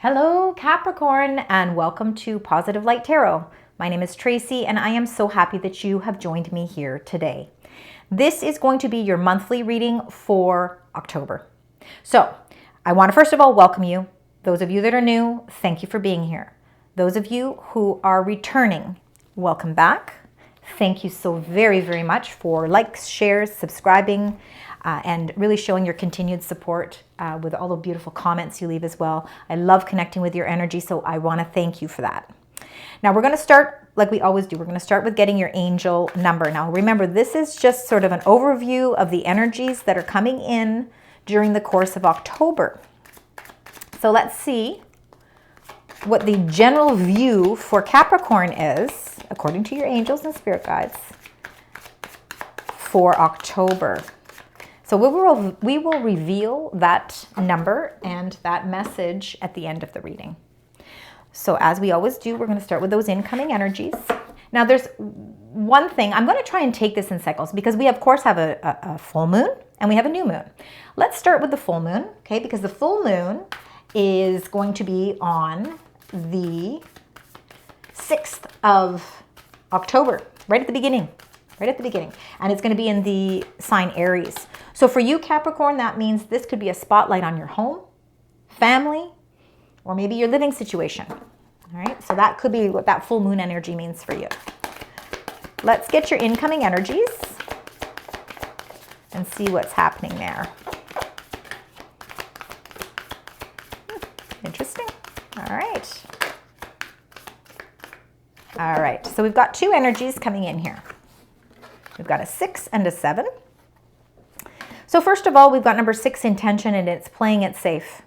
Hello, Capricorn, and welcome to Positive Light Tarot. My name is Tracy, and I am so happy that you have joined me here today. This is going to be your monthly reading for October. So, I want to first of all welcome you. Those of you that are new, thank you for being here. Those of you who are returning, welcome back. Thank you so very, very much for likes, shares, subscribing, and really showing your continued support with all the beautiful comments you leave as well. I love connecting with your energy, so I want to thank you for that. Now we're going to start like we always do. We're going to start with getting your angel number. Now remember, this is just sort of an overview of the energies that are coming in during the course of October. So let's see what the general view for Capricorn is, according to your angels and spirit guides, for October. So we will reveal that number and that message at the end of the reading. So as we always do, we're going to start with those incoming energies. Now there's one thing, I'm going to try and take this in cycles because we of course have a full moon and we have a new moon. Let's start with the full moon, okay? Because the full moon is going to be on the 6th of October, right at the beginning. And it's going to be in the sign Aries. So for you, Capricorn, that means this could be a spotlight on your home, family, or maybe your living situation. All right, so that could be what that full moon energy means for you. Let's get your incoming energies and see what's happening there. Interesting. All right. All right, so we've got two energies coming in here. We've got a 6 and a 7. So first of all, we've got number 6 intention, and it's playing it safe.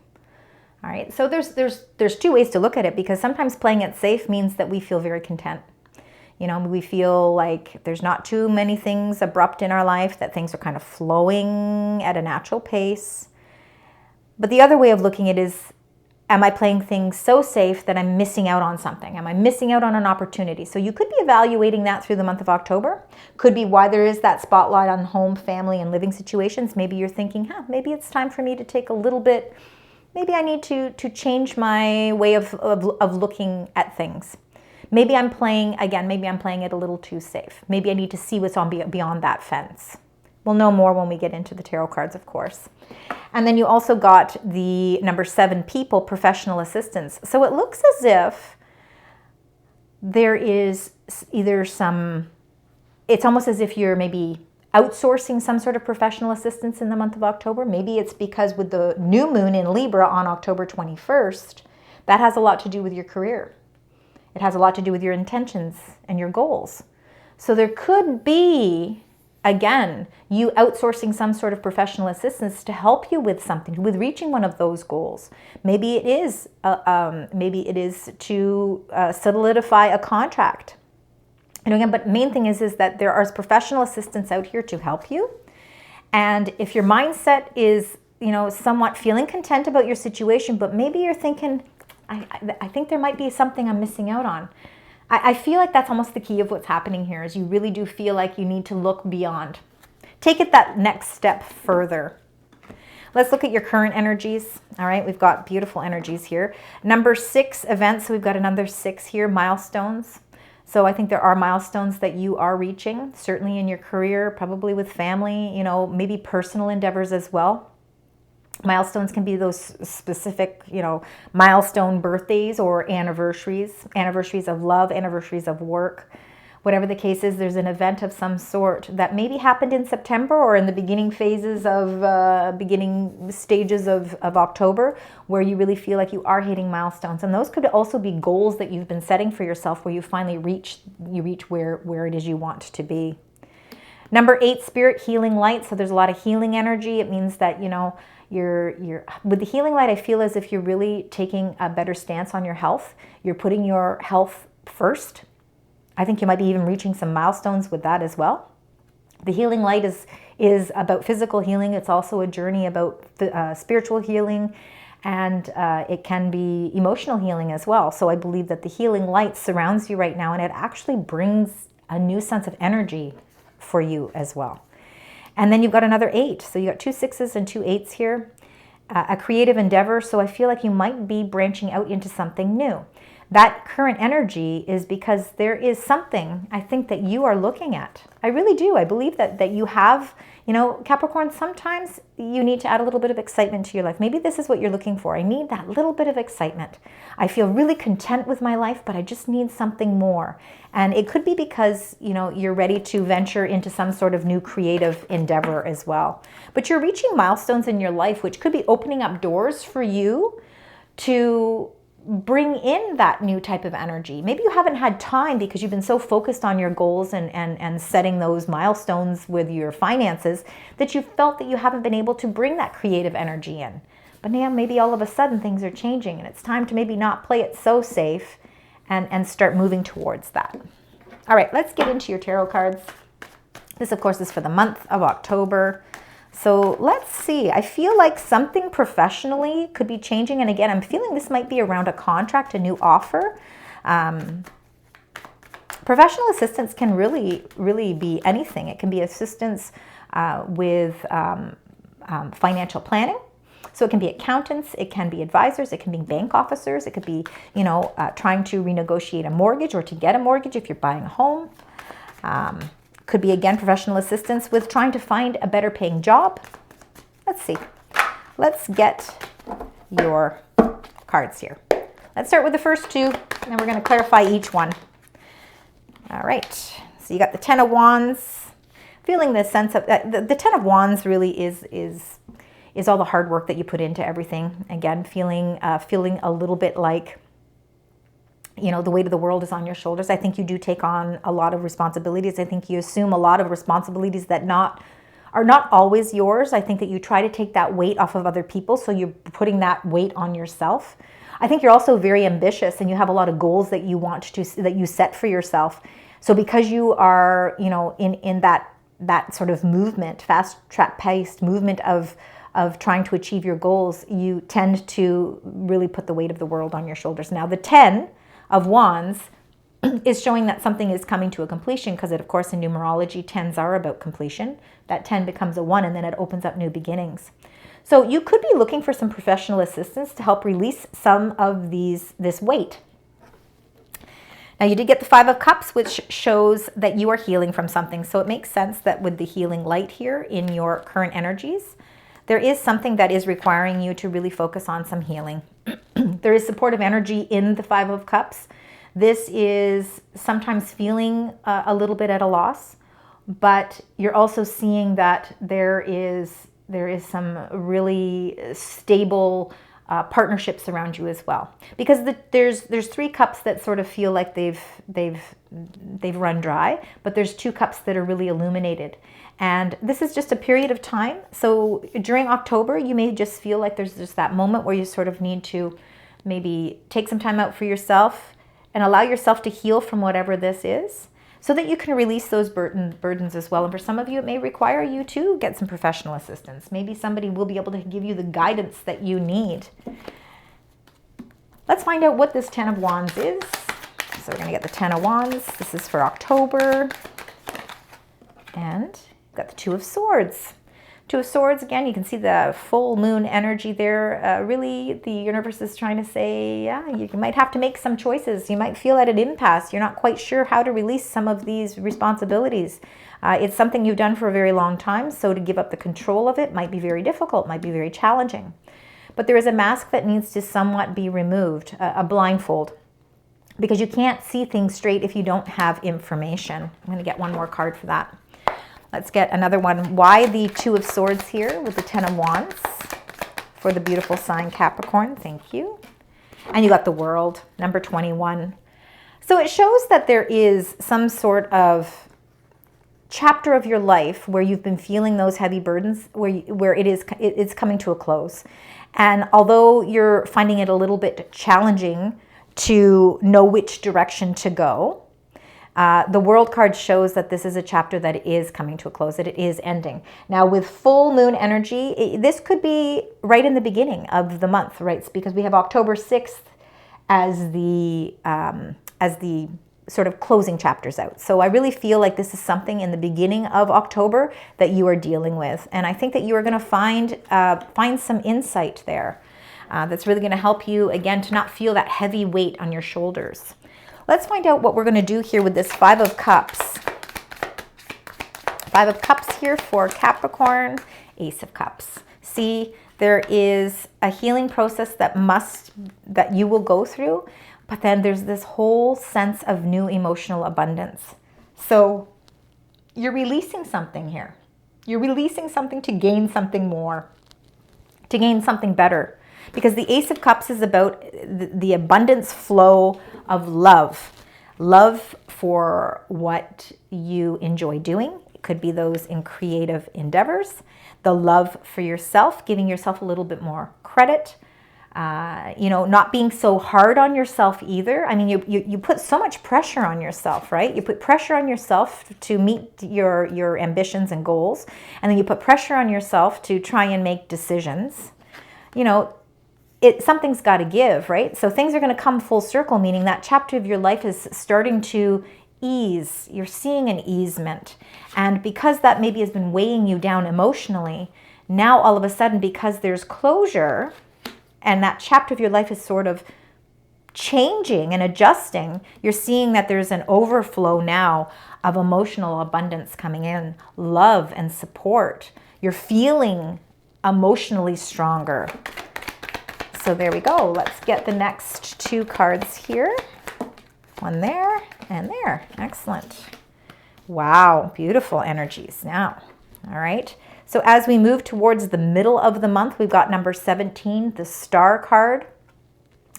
All right, so there's two ways to look at it, because sometimes playing it safe means that we feel very content. You know, we feel like there's not too many things abrupt in our life, that things are kind of flowing at a natural pace. But the other way of looking at it is, am I playing things so safe that I'm missing out on something? Am I missing out on an opportunity? So you could be evaluating that through the month of October. Could be why there is that spotlight on home, family, and living situations. Maybe you're thinking, maybe it's time for me to take a little bit, maybe I need to change my way of looking at things. Maybe I'm playing it a little too safe. Maybe I need to see what's on beyond that fence. We'll know more when we get into the tarot cards, of course. And then you also got the number 7, people, professional assistance. So it looks as if there is either it's almost as if you're maybe outsourcing some sort of professional assistance in the month of October. Maybe it's because with the new moon in Libra on October 21st, that has a lot to do with your career. It has a lot to do with your intentions and your goals. So there could be, again, you outsourcing some sort of professional assistance to help you with something, with reaching one of those goals. Maybe it is to solidify a contract. And again, but main thing is that there are professional assistants out here to help you. And if your mindset is, somewhat feeling content about your situation, but maybe you're thinking, I think there might be something I'm missing out on. I feel like that's almost the key of what's happening here, is you really do feel like you need to look beyond. Take it that next step further. Let's look at your current energies. All right, we've got beautiful energies here. Number 6, events. So we've got another 6 here, milestones. So I think there are milestones that you are reaching, certainly in your career, probably with family, maybe personal endeavors as well. Milestones can be those specific, milestone birthdays or anniversaries of love, anniversaries of work. Whatever the case is, there's an event of some sort that maybe happened in September or in the beginning stages of October, where you really feel like you are hitting milestones. And those could also be goals that you've been setting for yourself, where you finally reach where it is you want to be. Number 8, spirit, healing light. So there's a lot of healing energy. It means that, you're with the healing light, I feel as if you're really taking a better stance on your health. You're putting your health first. I think you might be even reaching some milestones with that as well. The healing light is about physical healing. It's also a journey about spiritual healing, and it can be emotional healing as well. So I believe that the healing light surrounds you right now, and it actually brings a new sense of energy for you as well. And then you've got another 8. So you got 2 6s and 2 8s here. a creative endeavor, so I feel like you might be branching out into something new. That current energy is because there is something I think that you are looking at. I really do. I believe that you have, you know, Capricorn, sometimes you need to add a little bit of excitement to your life. Maybe this is what you're looking for. I need that little bit of excitement. I feel really content with my life, but I just need something more. And it could be because, you know, you're ready to venture into some sort of new creative endeavor as well. But you're reaching milestones in your life, which could be opening up doors for you to bring in that new type of energy. Maybe you haven't had time because you've been so focused on your goals and setting those milestones with your finances that you felt that you haven't been able to bring that creative energy in. But now maybe all of a sudden things are changing and it's time to maybe not play it so safe and start moving towards that. All right, let's get into your tarot cards. This, of course, is for the month of October. So let's see. I feel like something professionally could be changing. And again, I'm feeling this might be around a contract, a new offer. Professional assistance can really be anything. It can be assistance with financial planning. So it can be accountants, it can be advisors, it can be bank officers, it could be, you know, trying to renegotiate a mortgage or to get a mortgage if you're buying a home. Could be, again, professional assistance with trying to find a better paying job. Let's see. Let's get your cards here. Let's start with the first two, and we're going to clarify each one. All right. So you got the Ten of Wands. Feeling this sense of the Ten of Wands really is all the hard work that you put into everything. Again, feeling a little bit like, you know, the weight of the world is on your shoulders. I think you do take on a lot of responsibilities. I think you assume a lot of responsibilities that are not always yours. I think that you try to take that weight off of other people, so you're putting that weight on yourself. I think you're also very ambitious and you have a lot of goals that you set for yourself. So because you are, you know, in that sort of movement, fast track paced movement of trying to achieve your goals, you tend to really put the weight of the world on your shoulders. Now, the 10 of Wands is showing that something is coming to a completion because, of course, in numerology, 10s are about completion. That 10 becomes a 1 and then it opens up new beginnings. So you could be looking for some professional assistance to help release some of this weight. Now, you did get the 5 of Cups, which shows that you are healing from something. So it makes sense that with the healing light here in your current energies, there is something that is requiring you to really focus on some healing. There is supportive energy in the 5 of Cups. This is sometimes feeling a little bit at a loss, but you're also seeing that there is some really stable partnerships around you as well. Because there's 3 cups that sort of feel like they've run dry, but there's 2 cups that are really illuminated. And this is just a period of time. So during October, you may just feel like there's just that moment where you sort of need to maybe take some time out for yourself and allow yourself to heal from whatever this is so that you can release those burdens as well. And for some of you, it may require you to get some professional assistance. Maybe somebody will be able to give you the guidance that you need. Let's find out what this 10 of Wands is. So we're going to get the 10 of Wands. This is for October. And we've got the 2 of Swords. 2 of Swords, again, you can see the full moon energy there. Really, the universe is trying to say, yeah, you might have to make some choices. You might feel at an impasse. You're not quite sure how to release some of these responsibilities. It's something you've done for a very long time, so to give up the control of it might be very difficult, might be very challenging. But there is a mask that needs to somewhat be removed, a blindfold, because you can't see things straight if you don't have information. I'm going to get one more card for that. Let's get another one. Why the 2 of Swords here with the 10 of Wands for the beautiful sign Capricorn? Thank you. And you got the World, number 21. So it shows that there is some sort of chapter of your life where you've been feeling those heavy burdens, where it's coming to a close. And although you're finding it a little bit challenging to know which direction to go, the World card shows that this is a chapter that is coming to a close, that it is ending. Now, with full moon energy, this could be right in the beginning of the month, right? Because we have October 6th as the sort of closing chapters out. So I really feel like this is something in the beginning of October that you are dealing with. And I think that you are going to find some insight there that's really going to help you, again, to not feel that heavy weight on your shoulders. Let's find out what we're going to do here with this Five of Cups. Five of Cups here for Capricorn, Ace of Cups. See, there is a healing process that you will go through, but then there's this whole sense of new emotional abundance. So you're releasing something here. You're releasing something to gain something more, to gain something better. Because the Ace of Cups is about the abundance flow of love. Love for what you enjoy doing. It could be those in creative endeavors. The love for yourself, giving yourself a little bit more credit. Not being so hard on yourself either. I mean, you put so much pressure on yourself, right? You put pressure on yourself to meet your ambitions and goals. And then you put pressure on yourself to try and make decisions. Something's got to give, right? So things are going to come full circle, meaning that chapter of your life is starting to ease. You're seeing an easement. And because that maybe has been weighing you down emotionally, now all of a sudden, because there's closure and that chapter of your life is sort of changing and adjusting, you're seeing that there's an overflow now of emotional abundance coming in, love and support. You're feeling emotionally stronger. So there we go. Let's get the next two cards here. One there and there. Excellent. Wow, beautiful energies now. All right. So as we move towards the middle of the month, we've got number 17, the Star card.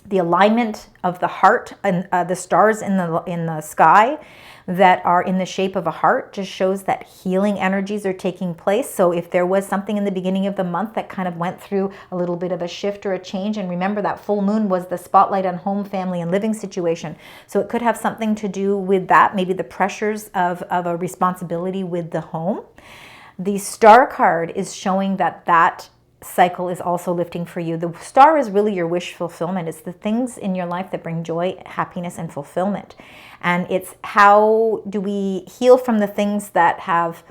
The alignment of the heart and the stars in the sky that are in the shape of a heart just shows that healing energies are taking place. So if there was something in the beginning of the month that kind of went through a little bit of a shift or a change, and remember that full moon was the spotlight on home, family, and living situation. So it could have something to do with that, maybe the pressures of a responsibility with the home. The Star card is showing that cycle is also lifting for you. The star is really your wish fulfillment. It's the things in your life that bring joy, happiness, and fulfillment. And it's how do we heal from the things that have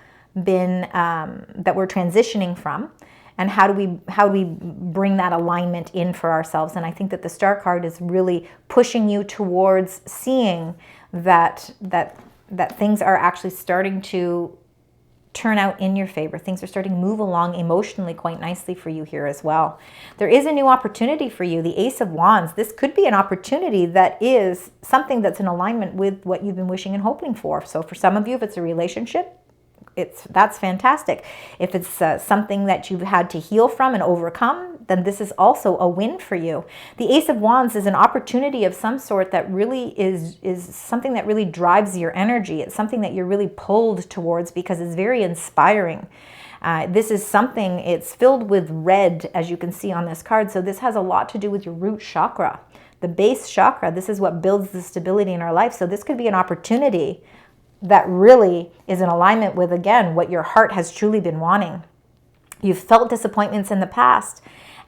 been, that we're transitioning from, and how do we bring that alignment in for ourselves. And I think that the Star card is really pushing you towards seeing that things are actually starting to turn out in your favor. Things are starting to move along emotionally quite nicely for you here as well. There is a new opportunity for you, the Ace of Wands. This could be an opportunity that is something that's in alignment with what you've been wishing and hoping for. So for some of you, if it's a relationship, that's fantastic. If it's something that you've had to heal from and overcome, then this is also a win for you. The Ace of Wands is an opportunity of some sort that really is something that really drives your energy. It's something that you're really pulled towards because it's very inspiring. This is something, it's filled with red, as you can see on this card. So this has a lot to do with your root chakra, the base chakra. This is what builds the stability in our life. So this could be an opportunity that really is in alignment with, again, what your heart has truly been wanting. You've felt disappointments in the past.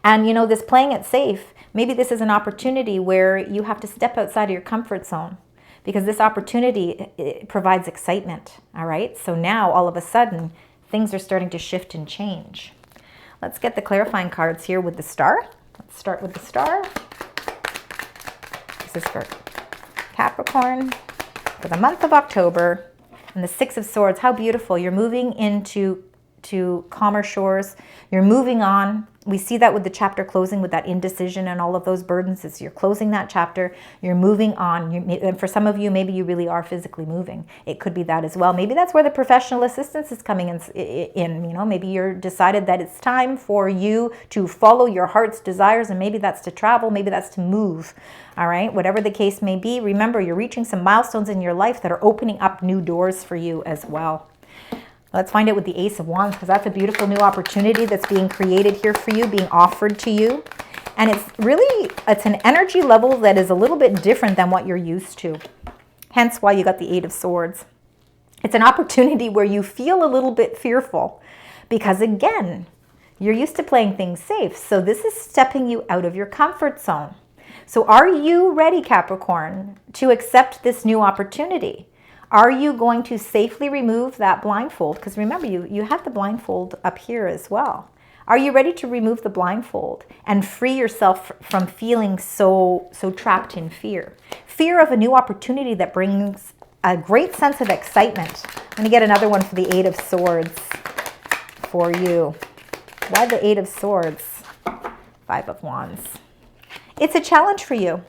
And, this playing it safe, maybe this is an opportunity where you have to step outside of your comfort zone, because this opportunity, it provides excitement, all right? So now, all of a sudden, things are starting to shift and change. Let's get the clarifying cards here with the Star. Let's start with the Star. This is for Capricorn for the month of October. And the Six of Swords, how beautiful. You're moving into calmer shores. You're moving on. We see that with the chapter closing, with that indecision and all of those burdens. It's you're closing that chapter. You're moving on. And for some of you, maybe you really are physically moving. It could be that as well. Maybe that's where the professional assistance is coming in. Maybe you're decided that it's time for you to follow your heart's desires, and maybe that's to travel. Maybe that's to move. All right. Whatever the case may be, remember you're reaching some milestones in your life that are opening up new doors for you as well. Let's find out with the Ace of Wands, because that's a beautiful new opportunity that's being created here for you, being offered to you. And it's an energy level that is a little bit different than what you're used to. Hence why you got the Eight of Swords. It's an opportunity where you feel a little bit fearful because, again, you're used to playing things safe. So this is stepping you out of your comfort zone. So are you ready, Capricorn, to accept this new opportunity? Are you going to safely remove that blindfold? Because remember, you had the blindfold up here as well. Are you ready to remove the blindfold and free yourself from feeling so trapped in fear? Fear of a new opportunity that brings a great sense of excitement. I'm going to get another one for the Eight of Swords for you. Why the Eight of Swords? Five of Wands. It's a challenge for you.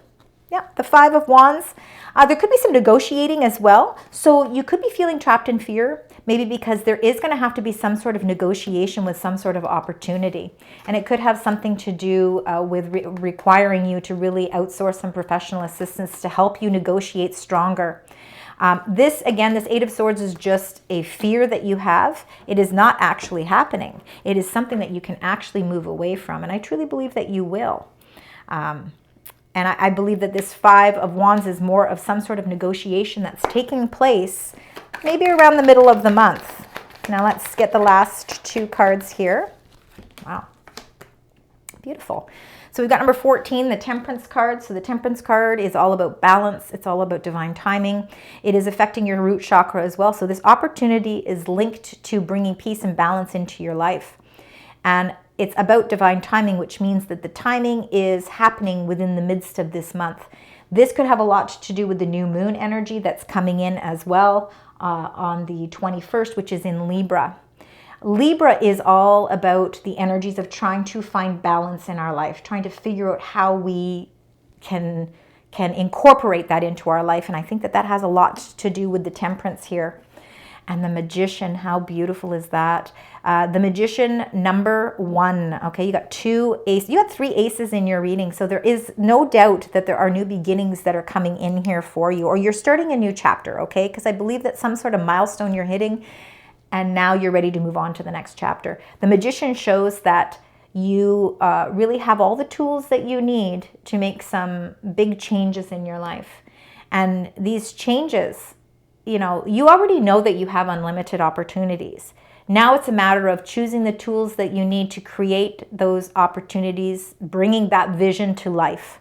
Yeah, the Five of Wands. There could be some negotiating as well. So you could be feeling trapped in fear, maybe because there is going to have to be some sort of negotiation with some sort of opportunity. And it could have something to do with requiring you to really outsource some professional assistance to help you negotiate stronger. This Eight of Swords is just a fear that you have. It is not actually happening. It is something that you can actually move away from. And I truly believe that you will. And I believe that this Five of Wands is more of some sort of negotiation that's taking place maybe around the middle of the month. Now let's get the last two cards here. Wow. Beautiful. So we've got number 14, the Temperance card. So the Temperance card is all about balance. It's all about divine timing. It is affecting your root chakra as well. So this opportunity is linked to bringing peace and balance into your life. And it's about divine timing, which means that the timing is happening within the midst of this month. This could have a lot to do with the new moon energy that's coming in as well on the 21st, which is in Libra. Libra is all about the energies of trying to find balance in our life, trying to figure out how we can incorporate that into our life. And I think that has a lot to do with the Temperance here. And the Magician, how beautiful is that? The Magician, number 1. Okay, you got 2 aces. You got 3 aces in your reading. So there is no doubt that there are new beginnings that are coming in here for you. Or you're starting a new chapter, okay? Because I believe that some sort of milestone you're hitting, and now you're ready to move on to the next chapter. The Magician shows that you really have all the tools that you need to make some big changes in your life. And these changes, you already know that you have unlimited opportunities. Now it's a matter of choosing the tools that you need to create those opportunities, bringing that vision to life.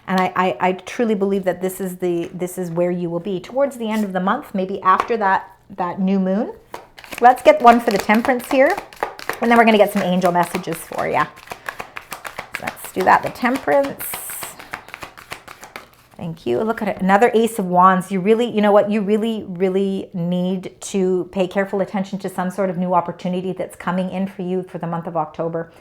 And I truly believe that this is where you will be towards the end of the month, maybe after that new moon. Let's get one for the Temperance here, and then we're going to get some angel messages for you. So let's do that. The Temperance. Thank you. Look at it. Another Ace of Wands. You really, you really need to pay careful attention to some sort of new opportunity that's coming in for you for the month of October,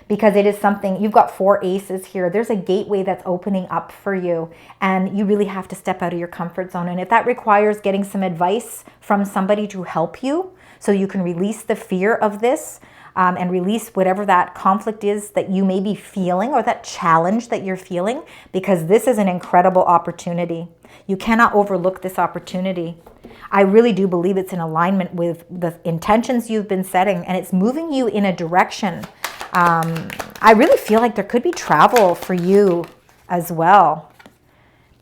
because it is something. You've got 4 aces here. There's a gateway that's opening up for you, and you really have to step out of your comfort zone. And if that requires getting some advice from somebody to help you so you can release the fear of this, and release whatever that conflict is that you may be feeling, or that challenge that you're feeling, because this is an incredible opportunity. You cannot overlook this opportunity. I really do believe it's in alignment with the intentions you've been setting, and it's moving you in a direction. I really feel like there could be travel for you as well.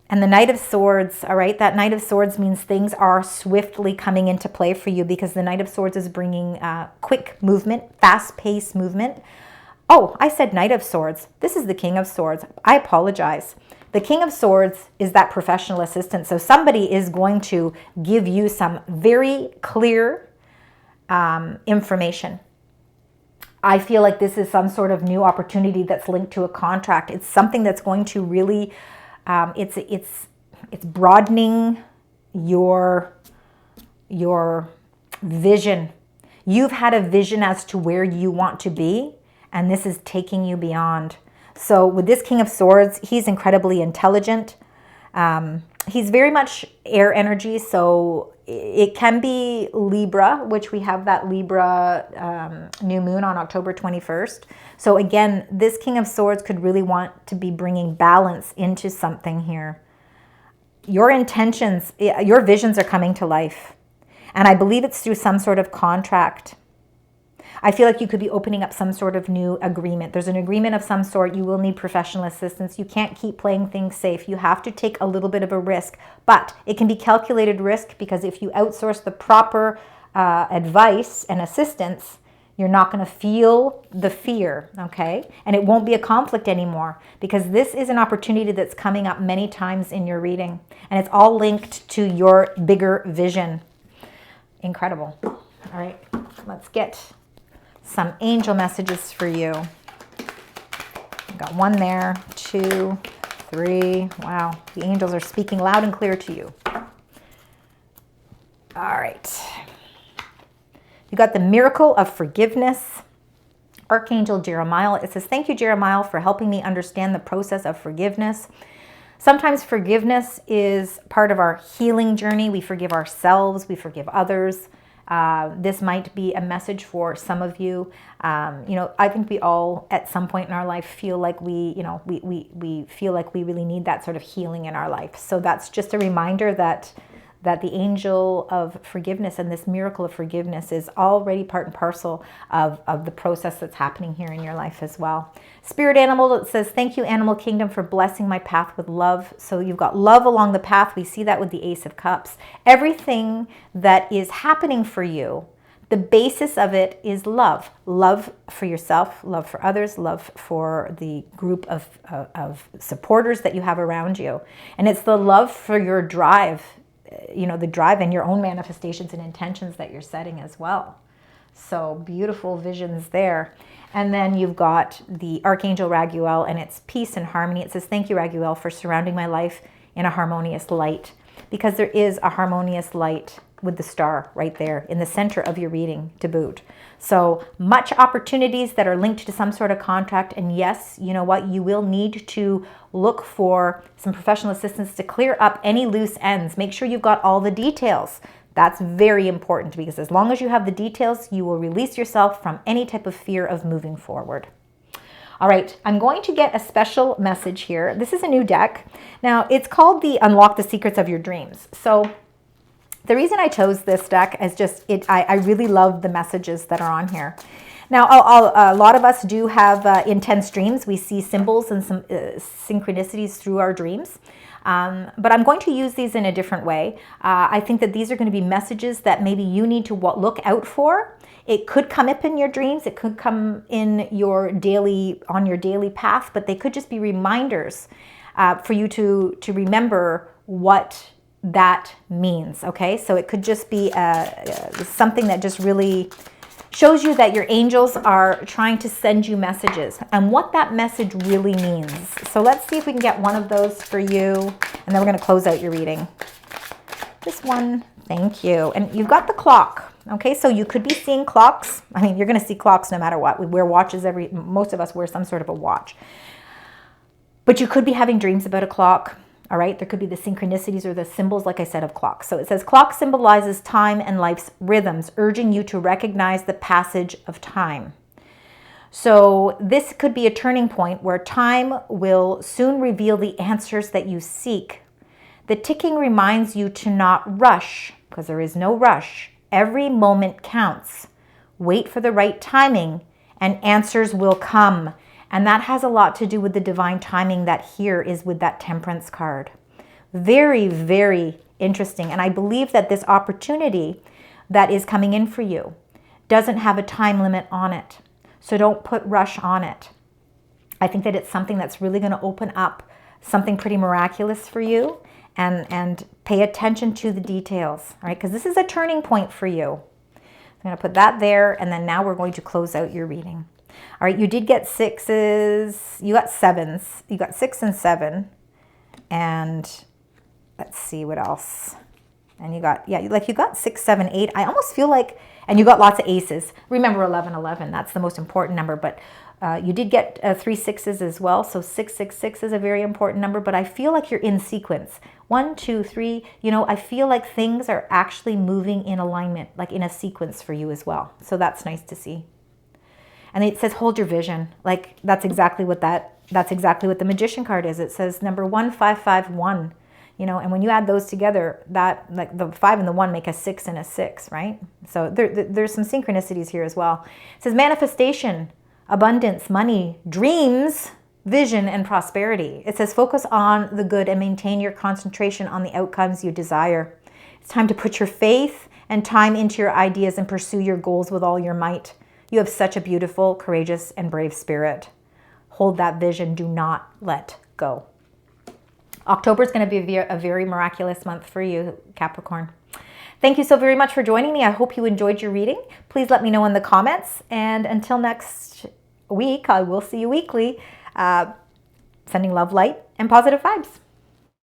And the Knight of Swords, all right, that Knight of Swords means things are swiftly coming into play for you, because the Knight of Swords is bringing quick movement, fast-paced movement. Oh, I said Knight of Swords. This is the King of Swords. I apologize. The King of Swords is that professional assistant. So somebody is going to give you some very clear information. I feel like this is some sort of new opportunity that's linked to a contract. It's something that's going to really... It's broadening your vision. You've had a vision as to where you want to be, and this is taking you beyond. So with this King of Swords, he's incredibly intelligent. He's very much air energy, so it can be Libra, which we have that Libra new moon on October 21st. So again, this King of Swords could really want to be bringing balance into something here. Your intentions, your visions are coming to life. And I believe it's through some sort of contract. I feel like you could be opening up some sort of new agreement. There's an agreement of some sort. You will need professional assistance. You can't keep playing things safe. You have to take a little bit of a risk, but it can be calculated risk, because if you outsource the proper advice and assistance, You're not going to feel the fear, okay? And it won't be a conflict anymore, because this is an opportunity that's coming up many times in your reading, and it's all linked to your bigger vision. Incredible. All right, let's get some angel messages for you. Got 1 there, 2, 3. Wow, the angels are speaking loud and clear to you. All right. You got the miracle of forgiveness. Archangel Jeremiah. It says, thank you, Jeremiah, for helping me understand the process of forgiveness. Sometimes forgiveness is part of our healing journey. We forgive ourselves. We forgive others. This might be a message for some of you. I think we all at some point in our life feel like we feel like we really need that sort of healing in our life. So that's just a reminder that the angel of forgiveness and this miracle of forgiveness is already part and parcel of the process that's happening here in your life as well. Spirit animal, it says, thank you, Animal Kingdom, for blessing my path with love. So you've got love along the path. We see that with the Ace of Cups. Everything that is happening for you, the basis of it is love. Love for yourself, love for others, love for the group of supporters that you have around you. And it's the love for your drive, the drive and your own manifestations and intentions that you're setting as well. So beautiful visions there. And then you've got the Archangel Raguel, and it's peace and harmony. It says, thank you, Raguel, for surrounding my life in a harmonious light, because there is a harmonious light with the star right there in the center of your reading to boot. So much opportunities that are linked to some sort of contract. And yes, you know what? You will need to look for some professional assistance to clear up any loose ends. Make sure you've got all the details. That's very important, because as long as you have the details, you will release yourself from any type of fear of moving forward. All right, I'm going to get a special message here. This is a new deck. Now, it's called the Unlock the Secrets of Your Dreams. So the reason I chose this deck is just, I really love the messages that are on here. Now, a lot of us do have intense dreams. We see symbols and some synchronicities through our dreams. But I'm going to use these in a different way. I think that these are going to be messages that maybe you need to look out for. It could come up in your dreams. It could come in on your daily path, but they could just be reminders for you to remember what that means. Okay, so it could just be something that just really shows you that your angels are trying to send you messages and what that message really means. So let's see if we can get one of those for you, and then we're going to close out your reading. This one, thank you. And you've got the clock. Okay, so you could be seeing clocks. I mean, you're going to see clocks no matter what. We wear watches most of us wear some sort of a watch. But you could be having dreams about a clock. All right, there could be the synchronicities or the symbols, like I said, of clocks. So it says, clock symbolizes time and life's rhythms, urging you to recognize the passage of time. So this could be a turning point where time will soon reveal the answers that you seek. The ticking reminds you to not rush, because there is no rush. Every moment counts. Wait for the right timing, and answers will come. And that has a lot to do with the divine timing that here is with that Temperance card. Very, very interesting. And I believe that this opportunity that is coming in for you doesn't have a time limit on it. So don't put rush on it. I think that it's something that's really going to open up something pretty miraculous for you, and pay attention to the details, all right? Because this is a turning point for you. I'm going to put that there, and then now we're going to close out your reading. All right, you did get 6s, you got 7s, you got 6 and 7, and let's see what else. And you got, you got 6, 7, 8. I almost feel like, and you got lots of aces. Remember 11, 11, that's the most important number, but you did get 3 6s as well, so 6, 6, 6 is a very important number, but I feel like you're in sequence. 1, 2, 3, I feel like things are actually moving in alignment, like in a sequence for you as well. So that's nice to see. And it says, hold your vision. Like that's exactly what the Magician card is. It says number 1551, and when you add those together, that like the 5 and the 1 make a 6 and a 6, right? So there's some synchronicities here as well. It says manifestation, abundance, money, dreams, vision, and prosperity. It says focus on the good and maintain your concentration on the outcomes you desire. It's time to put your faith and time into your ideas and pursue your goals with all your might. You have such a beautiful, courageous, and brave spirit. Hold that vision. Do not let go. October is going to be a very miraculous month for you, Capricorn. Thank you so very much for joining me. I hope you enjoyed your reading. Please let me know in the comments. And until next week, I will see you weekly. Sending love, light, and positive vibes.